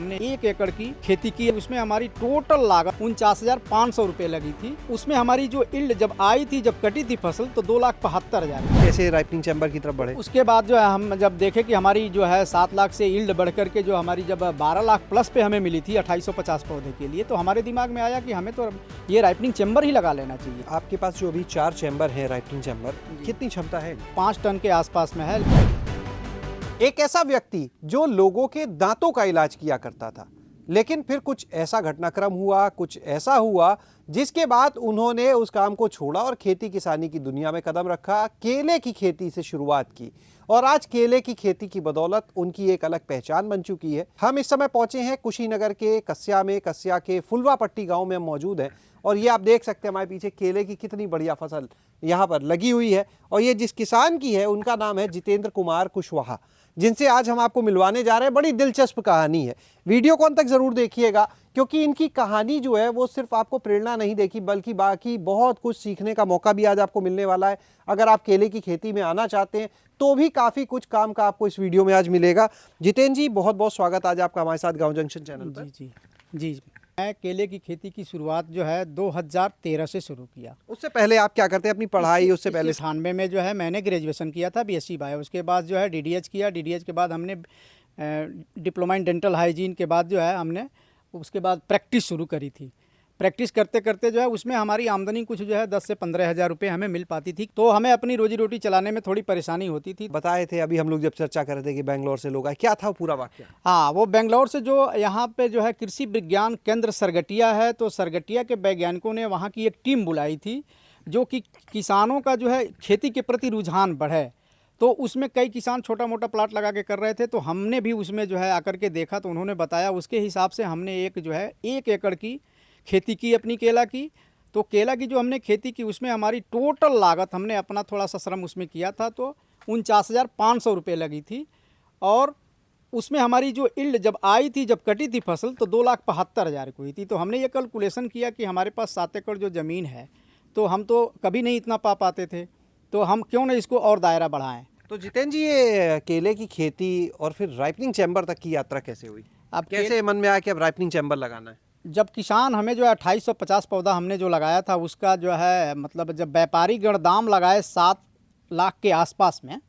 हमने 1 एकड़ की खेती की। उसमें हमारी टोटल लागत 49,500 रुपए लगी थी। उसमें हमारी जो इल्ड जब आई थी, जब कटी थी फसल, तो 2,72,000। कैसे राइपनिंग चैम्बर की तरफ बढ़े? उसके बाद जो है हम जब देखे कि हमारी जो है 7 लाख से इल्ड बढ़ करके जो हमारी जब 12 लाख प्लस पे हमें मिली थी 2850 पौधे के लिए, तो हमारे दिमाग में आया कि हमें तो ये राइपनिंग चैम्बर ही लगा लेना चाहिए। आपके पास जो अभी 4 चैम्बर है राइपनिंग चैम्बर, कितनी क्षमता है? 5 टन के आसपास में है। एक ऐसा व्यक्ति जो लोगों के दांतों का इलाज किया करता था, लेकिन फिर कुछ ऐसा घटनाक्रम हुआ, कुछ ऐसा हुआ जिसके बाद उन्होंने उस काम को छोड़ा और खेती किसानी की दुनिया में कदम रखा। केले की खेती से शुरुआत की और आज केले की खेती की बदौलत उनकी एक अलग पहचान बन चुकी है। हम इस समय पहुंचे हैं कुशीनगर के कस्या में। कस्या के फुलवा पट्टी गांव में हम मौजूद हैं और ये आप देख सकते हैं हमारे पीछे केले की कितनी बढ़िया फसल यहाँ पर लगी हुई है। और ये जिस किसान की है उनका नाम है जितेंद्र कुमार कुशवाहा, जिनसे आज हम आपको मिलवाने जा रहे हैं। बड़ी दिलचस्प कहानी है, वीडियो को अंत तक जरूर देखिएगा, क्योंकि इनकी कहानी जो है वो सिर्फ आपको प्रेरणा नहीं देगी, बल्कि बाकी बहुत कुछ सीखने का मौका भी आज आपको मिलने वाला है। अगर आप केले की खेती में आना चाहते हैं तो भी काफ़ी कुछ काम का आपको इस वीडियो में आज मिलेगा। जितेंद्र जी, बहुत बहुत स्वागत आज आपका हमारे साथ गाँव जंक्शन चैनल पर। जी। मैं केले की खेती की शुरुआत जो है 2013 से शुरू किया। उससे पहले आप क्या करते हैं अपनी पढ़ाई? उससे पहले 98 में जो है मैंने ग्रेजुएशन किया था BSc बायो। उसके बाद जो है DDH किया। DDH के बाद हमने डिप्लोमा इन डेंटल हाइजीन के बाद जो है हमने उसके बाद प्रैक्टिस शुरू करी थी। प्रैक्टिस करते करते जो है उसमें हमारी आमदनी कुछ जो है 10 से 15 हज़ार रुपये हमें मिल पाती थी, तो हमें अपनी रोजी रोटी चलाने में थोड़ी परेशानी होती थी। बताए थे अभी हम लोग जब चर्चा कर रहे थे कि बेंगलोर से लोग आए, क्या था पूरा वाक्य? हाँ, वो बेंगलोर से जो यहाँ पे जो है कृषि विज्ञान केंद्र सरगटिया है, तो सरगटिया के वैज्ञानिकों ने वहाँ की एक टीम बुलाई थी जो कि किसानों का जो है खेती के प्रति रुझान बढ़े। तो उसमें कई किसान छोटा मोटा प्लाट लगा के कर रहे थे, तो हमने भी उसमें जो है आकर के देखा, तो उन्होंने बताया उसके हिसाब से हमने एक जो है 1 एकड़ की खेती की अपनी केला की। तो केला की जो हमने खेती की उसमें हमारी टोटल लागत, हमने अपना थोड़ा सा श्रम उसमें किया था, तो 49,500 रुपये लगी थी। और उसमें हमारी जो इल्ड जब आई थी, जब कटी थी फसल, तो 2,72,000 की हुई थी। तो हमने ये कैलकुलेशन किया कि हमारे पास 7 एकड़ जो ज़मीन है, तो हम तो कभी नहीं इतना पा पाते थे, तो हम क्यों ना इसको और दायरा बढ़ाएं। तो जितेंद्र जी, ये केले की खेती और फिर राइपनिंग चैम्बर तक की यात्रा कैसे हुई? अब कैसे मन में आया कि अब राइपनिंग चैम्बर लगाना है? जब किसान हमें जो है 2850 पौधा हमने जो लगाया था, उसका जो है मतलब जब व्यापारी गण दाम लगाए 7 लाख के आसपास में,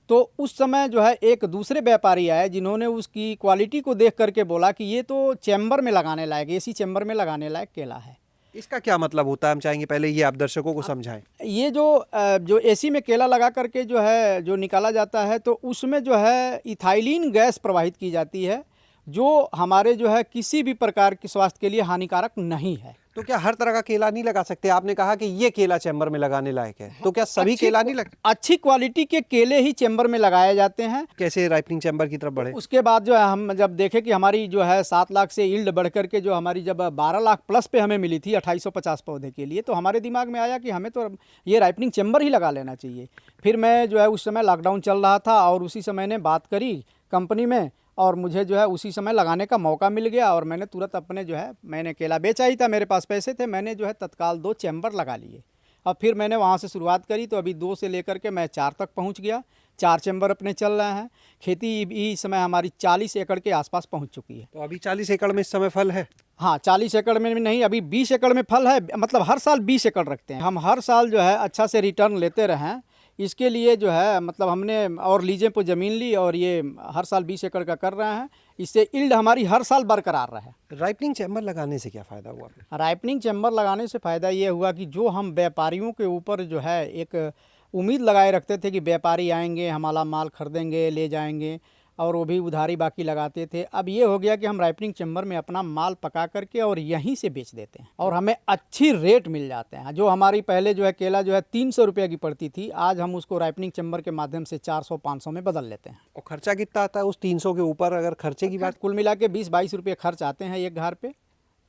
तो उस समय जो है एक दूसरे व्यापारी आए जिन्होंने उसकी क्वालिटी को देख करके बोला कि ये तो चैम्बर में लगाने लायक, एसी चैम्बर में लगाने लायक केला है। इसका क्या मतलब होता है, हम चाहेंगे पहले ये आप दर्शकों को समझाएं। ये जो एसी में केला लगा करके जो है जो निकाला जाता है, तो उसमें जो है इथाइलिन गैस प्रवाहित की जाती है, जो हमारे जो है किसी भी प्रकार की स्वास्थ्य के लिए हानिकारक नहीं है। तो क्या हर तरह का केला नहीं लगा सकते? आपने कहा कि ये केला चैम्बर में लगाने लायक है, तो क्या सभी केला नहीं लग? अच्छी क्वालिटी के केले ही चैम्बर में लगाए जाते हैं। कैसे राइपनिंग चैम्बर की तरफ बढ़े? उसके बाद जो है हम जब देखे कि हमारी जो है 7 लाख से इल्ड बढ़ करके जो हमारी जब 12 लाख प्लस पे हमें मिली थी 2850 पौधे के लिए, तो हमारे दिमाग में आया कि हमें तो ये राइपनिंग चैम्बर ही लगा लेना चाहिए। फिर मैं जो है उस समय लॉकडाउन चल रहा था और उसी समय ने बात करी कंपनी में, और मुझे जो है उसी समय लगाने का मौका मिल गया। और मैंने तुरंत अपने जो है, मैंने केला बेचा ही था, मेरे पास पैसे थे, मैंने जो है तत्काल 2 चैम्बर लगा लिए। और फिर मैंने वहाँ से शुरुआत करी, तो अभी 2 से लेकर के मैं 4 तक पहुँच गया। 4 चैम्बर अपने चल रहे हैं। खेती भी इस समय हमारी 40 एकड़ के आसपास पहुँच चुकी है। तो अभी 40 एकड़ में इस समय फल है? हाँ, 40 एकड़ में नहीं, अभी 20 एकड़ में फल है। मतलब हर साल 20 एकड़ रखते हैं हम, हर साल जो है अच्छा से रिटर्न लेते रहें, इसके लिए जो है मतलब हमने और लीजें पर ज़मीन ली और ये हर साल 20 एकड़ का कर रहे हैं। इससे इल्ड हमारी हर साल बरकरार रहे। राइपनिंग चैम्बर लगाने से क्या फ़ायदा हुआ? राइपनिंग चैम्बर लगाने से फ़ायदा ये हुआ कि जो हम व्यापारियों के ऊपर जो है एक उम्मीद लगाए रखते थे कि व्यापारी आएंगे, हमारा माल खरीदेंगे, ले जाएंगे, और वो भी उधारी बाकी लगाते थे। अब ये हो गया कि हम राइपनिंग चैम्बर में अपना माल पका करके और यहीं से बेच देते हैं, और हमें अच्छी रेट मिल जाते हैं। जो हमारी पहले जो है केला जो है 300 रुपये की पड़ती थी, आज हम उसको राइपनिंग चैम्बर के माध्यम से 400-500 में बदल लेते हैं। और खर्चा कितना आता है उस 300 के ऊपर? अगर खर्चे की बात, कुल मिला के 20-22 रुपये खर्च आते हैं एक घर पे।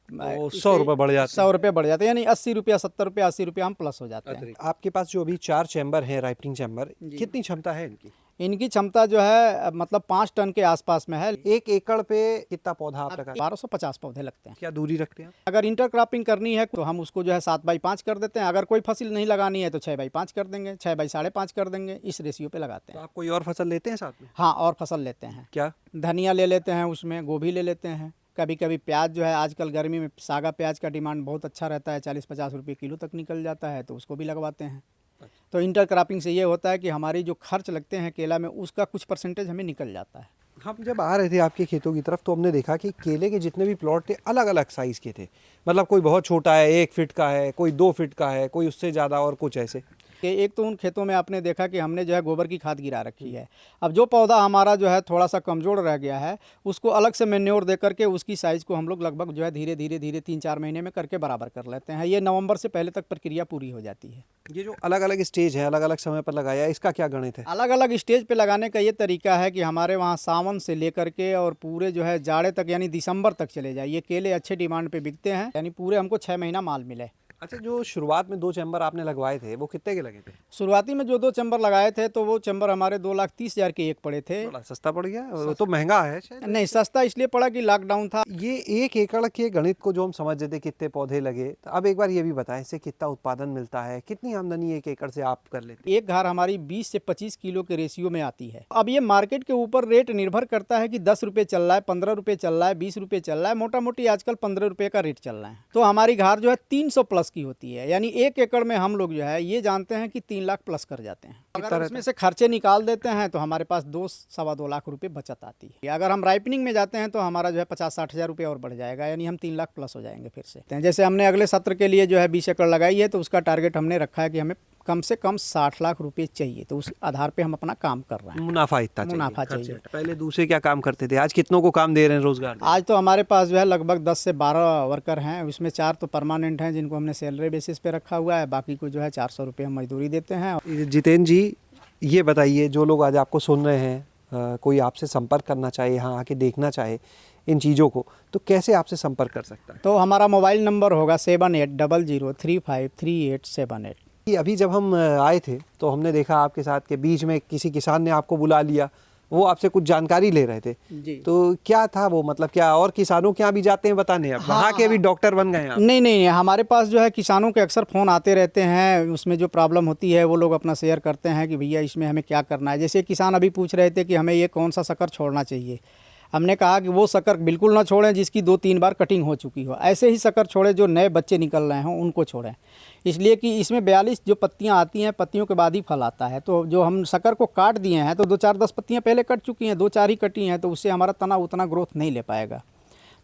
100 रुपये बढ़ जाते हैं। 100 रुपये बढ़ जाते हैं, यानी 80 रुपया, 70 रुपया, 80 रुपया हम प्लस हो जाते हैं। आपके पास जो अभी 4 चैम्बर है राइपनिंग चैम्बर, कितनी क्षमता है इनकी? इनकी क्षमता जो है मतलब 5 टन के आसपास में है। 1 एकड़ पे कितना पौधा आप लगाते हैं? 1250 पौधे लगते हैं। क्या दूरी रखते हैं? अगर इंटरक्रॉपिंग करनी है तो हम उसको जो है 7x5 कर देते हैं। अगर कोई फसल नहीं लगानी है तो 6x5 कर देंगे, 6x5.5 कर देंगे, इस रेशियो पे लगाते तो हैं। आप कोई और फसल लेते हैं साथ में? हाँ, और फसल लेते हैं। क्या? धनिया ले लेते हैं, उसमें गोभी ले लेते हैं, कभी कभी प्याज जो है, आजकल गर्मी में सागा प्याज का डिमांड बहुत अच्छा रहता है, 40-50 रुपये किलो तक निकल जाता है, तो उसको भी लगवाते हैं। तो इंटरक्रॉपिंग से ये होता है कि हमारी जो खर्च लगते हैं केला में, उसका कुछ परसेंटेज हमें निकल जाता है। हम जब आ रहे थे आपके खेतों की तरफ तो हमने देखा कि केले के जितने भी प्लॉट थे अलग अलग साइज़ के थे। मतलब कोई बहुत छोटा है, 1 फीट का है, कोई 2 फीट का है, कोई उससे ज़्यादा और कुछ ऐसे। कि एक तो उन खेतों में आपने देखा कि हमने जो है गोबर की खाद गिरा रखी है। अब जो पौधा हमारा जो है थोड़ा सा कमज़ोर रह गया है, उसको अलग से मैन्योर दे करके उसकी साइज़ को हम लोग लगभग जो है धीरे धीरे 3-4 महीने में करके बराबर कर लेते हैं। ये नवंबर से पहले तक प्रक्रिया पूरी हो जाती है। ये जो अलग अलग स्टेज है, अलग अलग समय पर लगाया है, इसका क्या गणित है? अलग अलग स्टेज पे लगाने का ये तरीका है कि हमारे वहाँ सावन से लेकर के और पूरे जो है जाड़े तक यानी दिसंबर तक चले जाए। ये केले अच्छे डिमांड पे बिकते हैं, यानी पूरे हमको 6 महीना माल मिले। अच्छा, जो शुरुआत में 2 चैम्बर आपने लगवाए थे वो कितने के लगे थे? शुरुआती में जो 2 चैम्बर लगाए थे तो वो चैम्बर हमारे 2,30,000 के एक पड़े थे। बड़ा सस्ता पड़ गया, वो तो महंगा है शायद। नहीं, सस्ता इसलिए पड़ा कि लॉकडाउन था। ये 1 एकड़ के गणित को जो हम समझ रहे थे कितने पौधे लगे, तो अब एक बार ये भी बताएं इससे कितना उत्पादन मिलता है, कितनी आमदनी 1 एकड़ से आप कर लेते हैं? एक घर हमारी 20 से 25 किलो के रेशियो में आती है। अब ये मार्केट के ऊपर रेट निर्भर करता है कि 10 रुपये चल रहा है, 15 रुपये चल रहा है, 20 रुपये चल रहा है, मोटा मोटी आजकल 15 रुपये का रेट चल रहा है। तो हमारी घर जो है 300 प्लस की होती है, यानी 1 एकड़ में हम लोग जो है ये जानते हैं कि 3 लाख प्लस कर जाते हैं। अगर उसमें से खर्चे निकाल देते हैं तो हमारे पास 2-2.25 लाख रुपए बचत आती है। अगर हम राइपनिंग में जाते हैं तो हमारा जो है 50-60 हज़ार रुपये और बढ़ जाएगा, यानी हम 3 लाख प्लस हो जाएंगे फिर से। जैसे हमने अगले सत्र के लिए जो है 20 एकड़ लगाई है, तो उसका टारगेट हमने रखा है कि हमें कम से कम 60 लाख रुपए चाहिए। तो उस आधार पे हम अपना काम कर रहे हैं। मुनाफा इतना चाहिए, मुनाफा खर्चे। चाहिए। पहले दूसरे क्या काम करते थे, आज कितनों को काम दे रहे हैं रोजगार? आज तो हमारे पास जो है लगभग 10 से 12 वर्कर हैं, उसमें 4 तो परमानेंट हैं जिनको हमने सैलरी बेसिस पे रखा हुआ है, बाकी को जो है 400 रुपये हम मजदूरी देते हैं। जितेंद्र जी, ये बताइए, जो लोग आज आपको सुन रहे हैं, कोई आपसे संपर्क करना चाहे, यहाँ आके देखना चाहे इन चीज़ों को, तो कैसे आपसे संपर्क कर सकता है? तो हमारा मोबाइल नंबर होगा 7800353878। अभी जब हम आए थे तो हमने देखा आपके साथ के बीच में किसी किसान ने आपको बुला लिया, वो आपसे कुछ जानकारी ले रहे थे जी। तो क्या था वो, मतलब क्या और किसानों के यहाँ भी जाते हैं, बताने आप वहाँ के भी डॉक्टर बन गए आप? नहीं, हमारे पास जो है किसानों के अक्सर फ़ोन आते रहते हैं, उसमें जो प्रॉब्लम होती है वो लोग अपना शेयर करते हैं कि भैया इसमें हमें क्या करना है। जैसे किसान अभी पूछ रहे थे कि हमें ये कौन सा शक्कर छोड़ना चाहिए, हमने कहा कि वो शक्कर बिल्कुल ना छोड़ें जिसकी 2-3 बार कटिंग हो चुकी हो, ऐसे ही शक्कर छोड़ें जो नए बच्चे निकल रहे हों उनको छोड़ें, इसलिए कि इसमें 42 जो पत्तियां आती हैं, पत्तियों के बाद ही फल आता है। तो जो हम शक्कर को काट दिए हैं तो 2-4-10 पत्तियां पहले कट चुकी हैं, 2-4 ही कटी हैं, तो उससे हमारा तना उतना ग्रोथ नहीं ले पाएगा,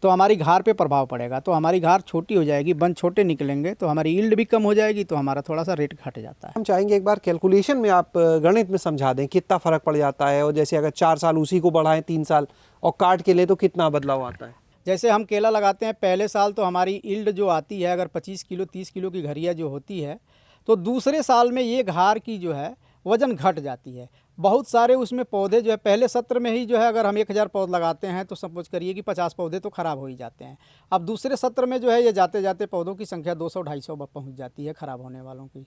तो हमारी घार पे प्रभाव पड़ेगा, तो हमारी घार छोटी हो जाएगी, बन छोटे निकलेंगे, तो हमारी यील्ड भी कम हो जाएगी, तो हमारा थोड़ा सा रेट घट जाता है। हम चाहेंगे एक बार कैलकुलेशन में आप गणित में समझा दें कितना फ़र्क पड़ जाता है, और जैसे अगर 4 साल उसी को बढ़ाएं 3 साल और काट के ले तो कितना बदलाव आता है? जैसे हम केला लगाते हैं, पहले साल तो हमारी यील्ड जो आती है अगर 25 किलो 30 किलो की घरिया जो होती है, तो दूसरे साल में ये घार की जो है वज़न घट जाती है। बहुत सारे उसमें पौधे जो है पहले सत्र में ही जो है अगर हम 1000 पौध लगाते हैं तो सपोज करिए कि 50 पौधे तो ख़राब हो ही जाते हैं। अब दूसरे सत्र में जो है ये जाते जाते पौधों की संख्या 200-250 पहुँच जाती है ख़राब होने वालों की।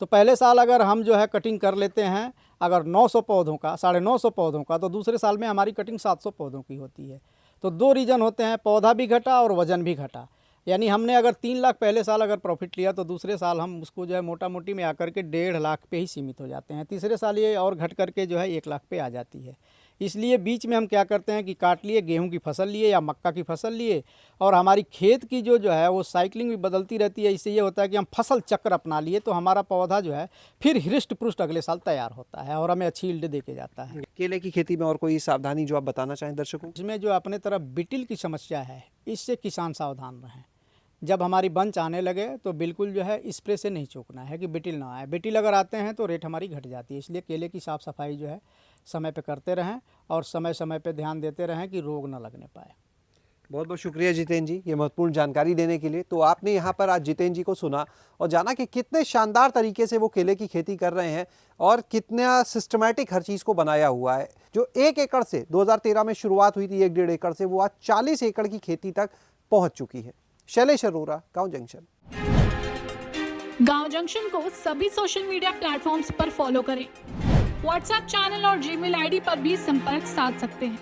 तो पहले साल अगर हम जो है कटिंग कर लेते हैं अगर 900 पौधों का, 950 पौधों का, तो दूसरे साल में हमारी कटिंग 700 पौधों की होती है। तो 2 रीज़न होते हैं, पौधा भी घटा और वज़न भी घटा। यानी हमने अगर 3 लाख पहले साल अगर प्रॉफिट लिया तो दूसरे साल हम उसको जो है मोटा मोटी में आकर के 1.5 लाख पे ही सीमित हो जाते हैं। तीसरे साल ये और घट करके जो है 1 लाख पे आ जाती है। इसलिए बीच में हम क्या करते हैं कि काट लिए, गेहूं की फसल लिए या मक्का की फसल लिए, और हमारी खेत की जो है वो साइकिलिंग भी बदलती रहती है। इससे ये होता है कि हम फसल चक्र अपना लिए तो हमारा पौधा जो है फिर हृष्ट पुष्ट अगले साल तैयार होता है और हमें अच्छी यील्ड दे के जाता है। केले की खेती में और कोई सावधानी जो आप बताना चाहें दर्शकों? इसमें जो अपने तरफ बिटिल की समस्या है, इससे किसान सावधान रहें। जब हमारी बंच आने लगे तो बिल्कुल जो है स्प्रे से नहीं चूकना है कि बिटिल ना आए। बिटिल अगर आते हैं तो रेट हमारी घट जाती है। इसलिए केले की साफ़ सफाई जो है समय पे करते रहें और समय समय पे ध्यान देते रहें कि रोग ना लगने पाए। बहुत बहुत शुक्रिया जितेंद्र जी, ये महत्वपूर्ण जानकारी देने के लिए। तो आपने यहाँ पर आज जितेंद्र जी को सुना और जाना कि कितने शानदार तरीके से वो केले की खेती कर रहे हैं और कितना सिस्टमैटिक हर चीज़ को बनाया हुआ है। जो 1 एकड़ से 2013 में शुरुआत हुई थी 1-1.5 एकड़ से, वो आज 40 एकड़ की खेती तक पहुँच चुकी है। शैलेश अरोरा, गांव जंक्शन। गांव जंक्शन को सभी सोशल मीडिया प्लेटफॉर्म्स पर फॉलो करें। व्हाट्सएप चैनल और जीमेल आईडी पर भी संपर्क साध सकते हैं।